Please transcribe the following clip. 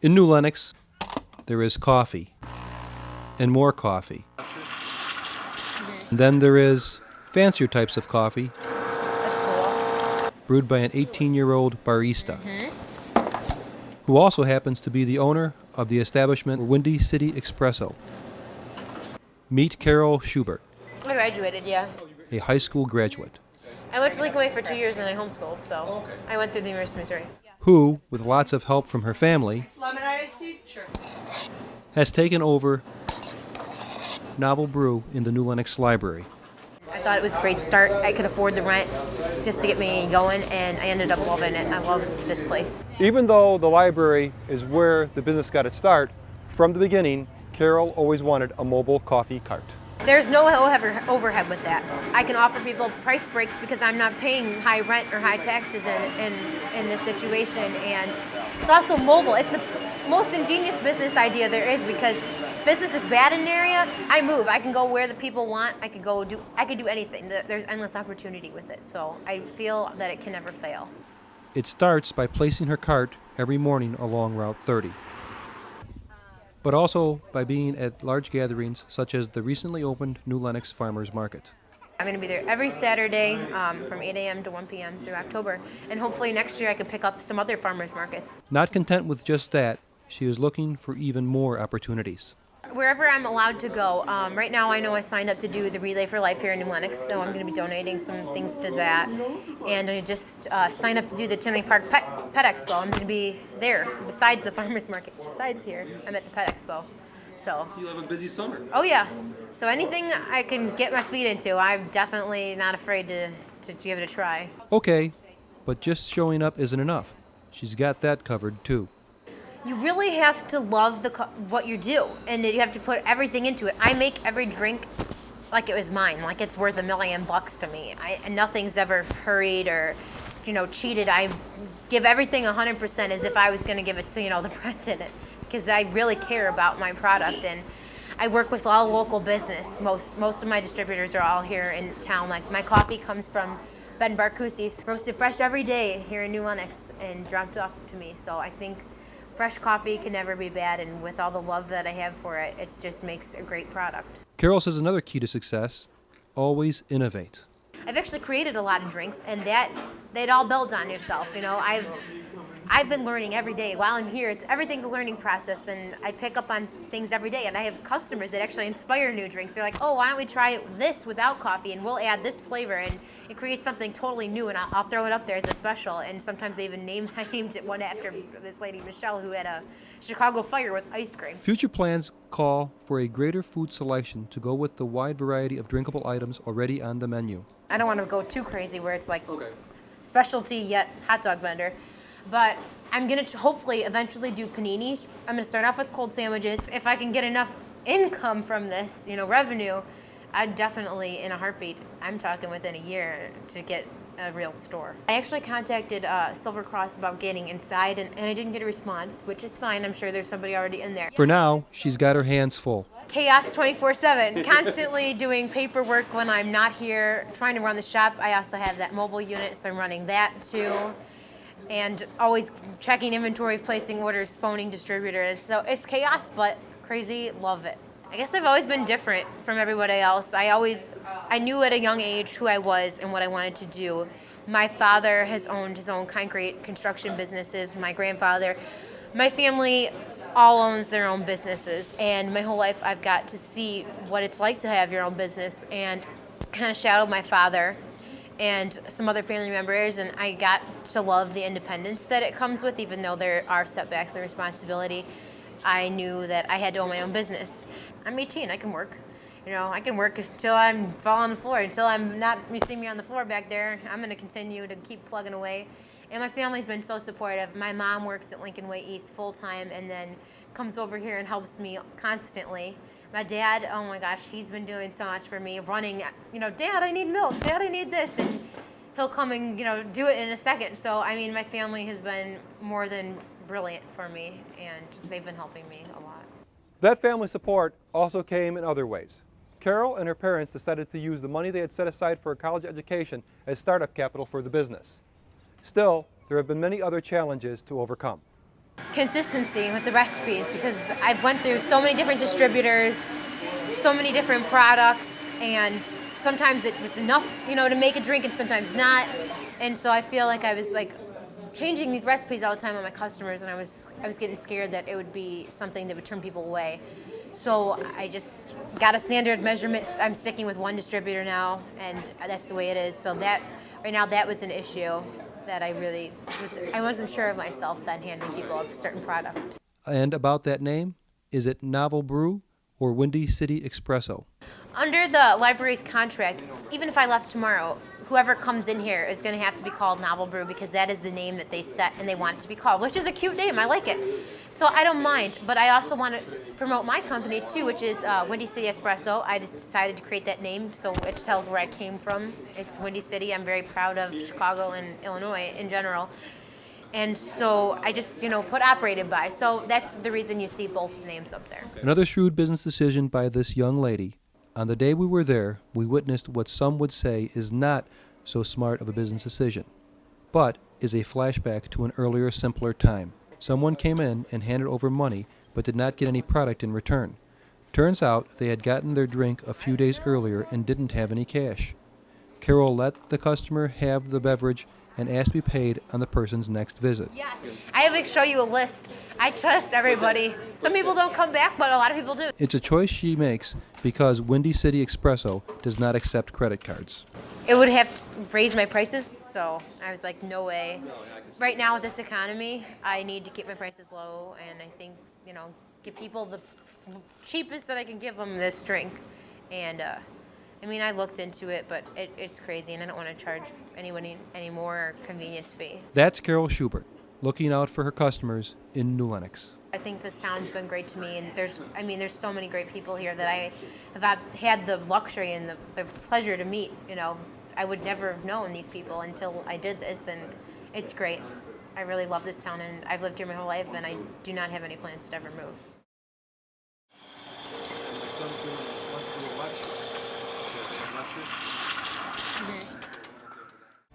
In New Lenox, there is coffee and more coffee. And then there is fancier types of coffee brewed by an 18-year-old barista who also happens to be the owner of the establishment Windy City Espresso. Meet Carol Schubert, I graduated, yeah. a high school graduate, I went to Lincoln Way for 2 years and I homeschooled, so I went through the University of Missouri. who, with lots of help from her family, has taken over Novel Brew in the New Lenox Library. I thought it was a great start. I could afford the rent just to get me going, and I ended up loving it. I love this place. Even though the library is where the business got its start, from the beginning, Carol always wanted a mobile coffee cart. There's no overhead with that. I can offer people price breaks because I'm not paying high rent or high taxes in this situation, and it's also mobile. It's the most ingenious business idea there is because business is bad in an area. I move. I can go where the people want. I could do anything. There's endless opportunity with it. So I feel that it can never fail. It starts by placing her cart every morning along Route 30, but also by being at large gatherings such as the recently opened New Lenox Farmers Market. I'm going to be there every Saturday from 8 a.m. to 1 p.m. through October, and hopefully next year I can pick up some other farmers markets. Not content with just that, she is looking for even more opportunities. Wherever I'm allowed to go. Right now I know I signed up to do the Relay for Life here in New Lenox, so I'm going to be donating some things to that. And I just signed up to do the Tinley Park Pet Expo. I'm going to be there besides the farmers market. Besides here, I'm at the Pet Expo. So You'll have a busy summer. Oh yeah. So anything I can get my feet into, I'm definitely not afraid to give it a try. Okay, but just showing up isn't enough. She's got that covered too. You really have to love what you do, and you have to put everything into it. I make every drink like it was mine, like it's worth $1 million to me. Nothing's ever hurried or, cheated. I give everything 100% as if I was going to give it to, the president, because I really care about my product, and I work with all local business. Most of my distributors are all here in town. Like my coffee comes from Ben Barcusi's, roasted fresh every day here in New Lenox and dropped off to me. So I think fresh coffee can never be bad, and with all the love that I have for it, it just makes a great product. Carol says another key to success, always innovate. I've actually created a lot of drinks, and that all builds on yourself. I've been learning every day. While I'm here, everything's a learning process, and I pick up on things every day, and I have customers that actually inspire new drinks. They're like, oh, why don't we try this without coffee, and we'll add this flavor, and it creates something totally new, and I'll throw it up there as a special. And sometimes I named it one after this lady, Michelle, who had a Chicago Fire with ice cream. Future plans call for a greater food selection to go with the wide variety of drinkable items already on the menu. I don't want to go too crazy where it's like specialty yet hot dog vendor, but I'm going to hopefully eventually do paninis. I'm going to start off with cold sandwiches. If I can get enough income from this, revenue, I'd definitely, in a heartbeat, I'm talking within a year, to get a real store. I actually contacted Silver Cross about getting inside, and I didn't get a response, which is fine. I'm sure there's somebody already in there. For now, she's got her hands full. Chaos 24/7, constantly doing paperwork when I'm not here, trying to run the shop. I also have that mobile unit, so I'm running that too. And always checking inventory, placing orders, phoning distributors. So it's chaos, but crazy, love it. I guess I've always been different from everybody else. I knew at a young age who I was and what I wanted to do. My father has owned his own concrete construction businesses. My grandfather, my family all owns their own businesses. And my whole life I've got to see what it's like to have your own business, and kind of shadowed my father and some other family members, and I got to love the independence that it comes with, even though there are setbacks and responsibility. I knew that I had to own my own business. I'm 18, I can work. I can work until I'm fall on the floor, until you see me on the floor back there. I'm gonna continue to keep plugging away. And my family's been so supportive. My mom works at Lincoln Way East full time and then comes over here and helps me constantly. My dad, oh my gosh, he's been doing so much for me, running, Dad, I need milk, Dad, I need this. And he'll come and, do it in a second. So, my family has been more than brilliant for me, and they've been helping me a lot. That family support also came in other ways. Carol and her parents decided to use the money they had set aside for a college education as startup capital for the business. Still, there have been many other challenges to overcome. Consistency with the recipes, because I've went through so many different distributors, so many different products, and sometimes it was enough, to make a drink and sometimes not. And so I feel like I was like changing these recipes all the time on my customers, and I was getting scared that it would be something that would turn people away. So I just got a standard measurement. I'm sticking with one distributor now, and that's the way it is. So that right now, that was an issue that I wasn't sure of myself then, handing people a certain product. And about that name, is it Novel Brew or Windy City Espresso? Under the library's contract, even if I left tomorrow, whoever comes in here is going to have to be called Novel Brew, because that is the name that they set and they want it to be called, which is a cute name. I like it. So I don't mind, but I also want to promote my company too, which is Windy City Espresso. I just decided to create that name so it tells where I came from. It's Windy City. I'm very proud of Chicago and Illinois in general. And so I just, put operated by. So that's the reason you see both names up there. Another shrewd business decision by this young lady. On the day we were there, we witnessed what some would say is not so smart of a business decision, but is a flashback to an earlier, simpler time. Someone came in and handed over money, but did not get any product in return. Turns out they had gotten their drink a few days earlier and didn't have any cash. Carol let the customer have the beverage and asked to be paid on the person's next visit. Yes. I have to show you a list. I trust everybody. Some people don't come back, but a lot of people do. It's a choice she makes because Windy City Espresso does not accept credit cards. It would have to raise my prices, so I was like, no way. Right now with this economy, I need to keep my prices low, and I think, give people the cheapest that I can give them this drink. And I looked into it, but it's crazy, and I don't want to charge anyone any more convenience fee. That's Carol Schubert, looking out for her customers in New Lenox. I think this town's been great to me, and there's so many great people here that I have had the luxury and the pleasure to meet. I would never have known these people until I did this, and it's great. I really love this town, and I've lived here my whole life, and I do not have any plans to ever move. My son's wants to do a lecture.